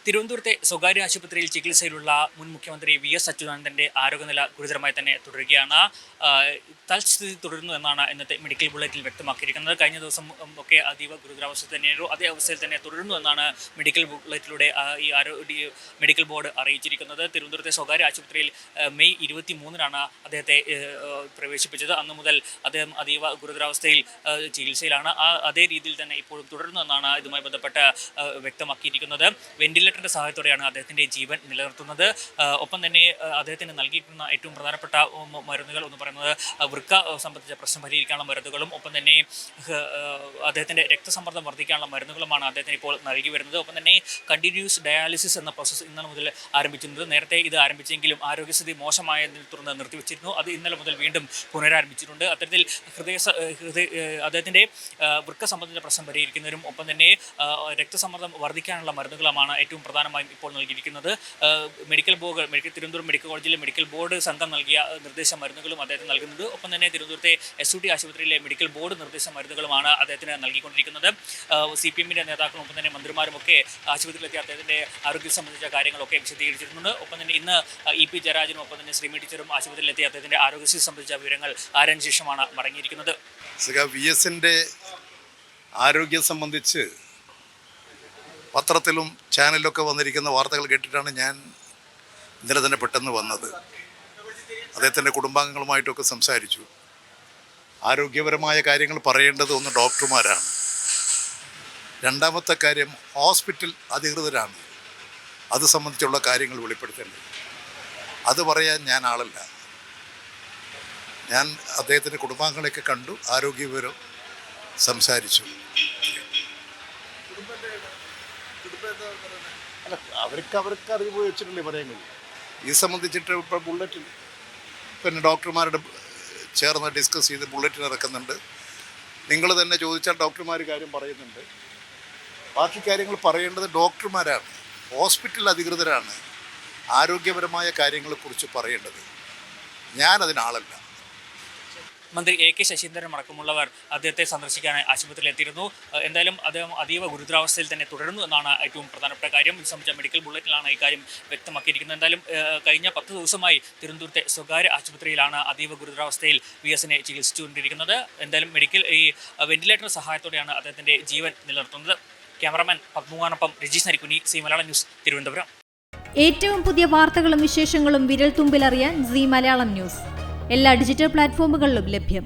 തിരുവനന്തപുരത്തെ സ്വകാര്യ ആശുപത്രിയിൽ ചികിത്സയിലുള്ള മുൻ മുഖ്യമന്ത്രി വി.എസ്. അച്യുതാനന്ദന്റെ ആരോഗ്യനില ഗുരുതരമായി തന്നെ തുടരുകയാണ്. തൽസ്ഥിതി തുടരുന്നു എന്നാണ് ഇന്നത്തെ മെഡിക്കൽ ബുള്ളറ്റിൽ വ്യക്തമാക്കിയിരിക്കുന്നത്. കഴിഞ്ഞ ദിവസം ഒക്കെ അതീവ ഗുരുതരാവസ്ഥ തന്നെയായിരുന്നു. അതേ അവസ്ഥയിൽ തന്നെ തുടരുന്നു എന്നാണ് മെഡിക്കൽ ബുള്ളറ്റിലൂടെ മെഡിക്കൽ ബോർഡ് അറിയിച്ചിരിക്കുന്നത്. തിരുവനന്തപുരത്തെ സ്വകാര്യ ആശുപത്രിയിൽ മെയ് 23-നാണ് അദ്ദേഹത്തെ പ്രവേശിപ്പിച്ചത്. അന്നു മുതൽ അദ്ദേഹം അതീവ ഗുരുതരാവസ്ഥയിൽ ചികിത്സയിലാണ്. അതേ രീതിയിൽ തന്നെ ഇപ്പോഴും തുടരുന്നു എന്നാണ് ഇതുമായി ബന്ധപ്പെട്ട് വ്യക്തമാക്കിയിരിക്കുന്നത്. വെന്റിലേറ്ററിന്റെ സഹായത്തോടെയാണ് അദ്ദേഹത്തിന്റെ ജീവൻ നിലനിർത്തുന്നത്. ഒപ്പം തന്നെ അദ്ദേഹത്തിന് നൽകിയിരിക്കുന്ന ഏറ്റവും പ്രധാനപ്പെട്ട മരുന്നുകൾ എന്ന് പറയുന്നത് വൃക്ക സംബന്ധിച്ച പ്രശ്നം പരിഹരിക്കാനുള്ള മരുന്നുകളും ഒപ്പം തന്നെ അദ്ദേഹത്തിന്റെ രക്തസമ്മർദ്ദം വർദ്ധിക്കാനുള്ള മരുന്നുകളുമാണ് അദ്ദേഹത്തിന് ഇപ്പോൾ നൽകി വരുന്നത്. ഒപ്പം തന്നെ കണ്ടിന്യൂസ് ഡയാലിസിസ് എന്ന പ്രോസസ്സ് ഇന്നലെ മുതൽ ആരംഭിച്ചിരുന്നത്. നേരത്തെ ഇത് ആരംഭിച്ചെങ്കിലും ആരോഗ്യസ്ഥിതി മോശമായതിനെ തുടർന്ന് നിർത്തിവെച്ചിരുന്നു. അത് ഇന്നലെ മുതൽ വീണ്ടും പുനരാരംഭിച്ചിട്ടുണ്ട്. അത്തരത്തിൽ അദ്ദേഹത്തിന്റെ വൃക്ക സംബന്ധിച്ച പ്രശ്നം പരിഹരിക്കുന്നതിനും ഒപ്പം തന്നെ രക്തസമ്മർദ്ദം വർദ്ധിക്കാനുള്ള മരുന്നുകളുമാണ് ഏറ്റവും പ്രധാനമായും ഇപ്പോൾ നൽകിയിരിക്കുന്നത്. തിരുവനന്തപുരം മെഡിക്കൽ കോളേജിലെ മെഡിക്കൽ ബോർഡ് സംഘം നൽകിയ നിർദ്ദേശ മരുന്നുകളും അദ്ദേഹത്തിന് നൽകുന്നത്. ഒപ്പം തന്നെ തിരുവനന്തപുരത്തെ SUT ആശുപത്രിയിലെ മെഡിക്കൽ ബോർഡ് നിർദ്ദേശ മരുന്നുകളുമാണ് അദ്ദേഹത്തിന് നൽകിക്കൊണ്ടിരിക്കുന്നത്. CPM-ന്റെ നേതാക്കളും ഒപ്പം തന്നെ മന്ത്രിമാരും ഒക്കെ ആശുപത്രിയിലെത്തി അദ്ദേഹത്തിന്റെ ആരോഗ്യം സംബന്ധിച്ച കാര്യങ്ങളൊക്കെ വിശദീകരിച്ചിരുന്നുണ്ട്. ഒപ്പം തന്നെ ഇന്ന് EP ജയരാജനും ഒപ്പം തന്നെ ശ്രീമതി ടീച്ചറും ആശുപത്രിയിലെത്തി അദ്ദേഹത്തിന്റെ ആരോഗ്യസ്ഥിതി സംബന്ധിച്ച വിവരങ്ങൾ ആരാഞ്ഞ ശേഷമാണ് മടങ്ങിയിരിക്കുന്നത്. VS-ന്റെ ആരോഗ്യം സംബന്ധിച്ച് പത്രത്തിലും ചാനലിലൊക്കെ വന്നിരിക്കുന്ന വാർത്തകൾ കേട്ടിട്ടാണ് ഞാൻ ഇന്നലെ തന്നെ പെട്ടെന്ന് വന്നത്. അദ്ദേഹത്തിൻ്റെ കുടുംബാംഗങ്ങളുമായിട്ടൊക്കെ സംസാരിച്ചു. ആരോഗ്യപരമായ കാര്യങ്ങൾ പറയേണ്ടത് ഒന്ന് ഡോക്ടർമാരാണ്. രണ്ടാമത്തെ കാര്യം ഹോസ്പിറ്റൽ അധികൃതരാണ് അത് സംബന്ധിച്ചുള്ള കാര്യങ്ങൾ വെളിപ്പെടുത്തേണ്ടത്. അത് പറയാൻ ഞാൻ ആളല്ല. ഞാൻ അദ്ദേഹത്തിൻ്റെ കുടുംബാംഗങ്ങളെയൊക്കെ കണ്ടു, ആരോഗ്യവിവരം സംസാരിച്ചു. അല്ല, അവർക്ക് അറിവ് വെച്ചിട്ടല്ലേ പറയാൻ കഴിയും. ഇത് സംബന്ധിച്ചിട്ട് ഇപ്പോൾ ബുള്ളറ്റിൽ പിന്നെ ഡോക്ടർമാരുടെ ചേർന്ന് ഡിസ്കസ് ചെയ്ത് ബുള്ളറ്റിൻ ഇറക്കുന്നുണ്ട്. നിങ്ങൾ തന്നെ ചോദിച്ചാൽ ഡോക്ടർമാർ കാര്യം പറയുന്നുണ്ട്. ബാക്കി കാര്യങ്ങൾ പറയേണ്ടത് ഡോക്ടർമാരാണ്, ഹോസ്പിറ്റൽ അധികൃതരാണ് ആരോഗ്യപരമായ കാര്യങ്ങളെക്കുറിച്ച് പറയേണ്ടത്. ഞാനതിനാളല്ല. മന്ത്രി AK ശശീന്ദ്രൻ അടക്കമുള്ളവർ അദ്ദേഹത്തെ സന്ദർശിക്കാനായി ആശുപത്രിയിൽ എത്തിയിരുന്നു. എന്തായാലും അദ്ദേഹം അതീവ ഗുരുതരാവസ്ഥയിൽ തന്നെ തുടരുന്നു എന്നാണ് ഏറ്റവും പ്രധാനപ്പെട്ട കാര്യം. ഇത് സംബന്ധിച്ച മെഡിക്കൽ ബുള്ളറ്റിലാണ് ഇക്കാര്യം വ്യക്തമാക്കിയിരിക്കുന്നത്. എന്തായാലും കഴിഞ്ഞ 10 ദിവസമായി തിരുവനന്തപുരത്തെ സ്വകാര്യ ആശുപത്രിയിലാണ് അതീവ ഗുരുതരാവസ്ഥയിൽ VS-നെ ചികിത്സിച്ചുകൊണ്ടിരിക്കുന്നത്. എന്തായാലും വെന്റിലേറ്റർ സഹായത്തോടെയാണ് അദ്ദേഹത്തിന്റെ ജീവൻ നിലനിർത്തുന്നത്. ക്യാമറമാൻ പത്മകുമാറിനൊപ്പം രജീഷ് നരിക്കുനി, മലയാളം ന്യൂസ്, തിരുവനന്തപുരം. ഏറ്റവും പുതിയ വാർത്തകളും വിശേഷങ്ങളും വിരൽ തുമ്പിലറിയാൻ മലയാളം ന്യൂസ് എല്ലാ ഡിജിറ്റൽ പ്ലാറ്റ്ഫോമുകളിലും ലഭ്യം.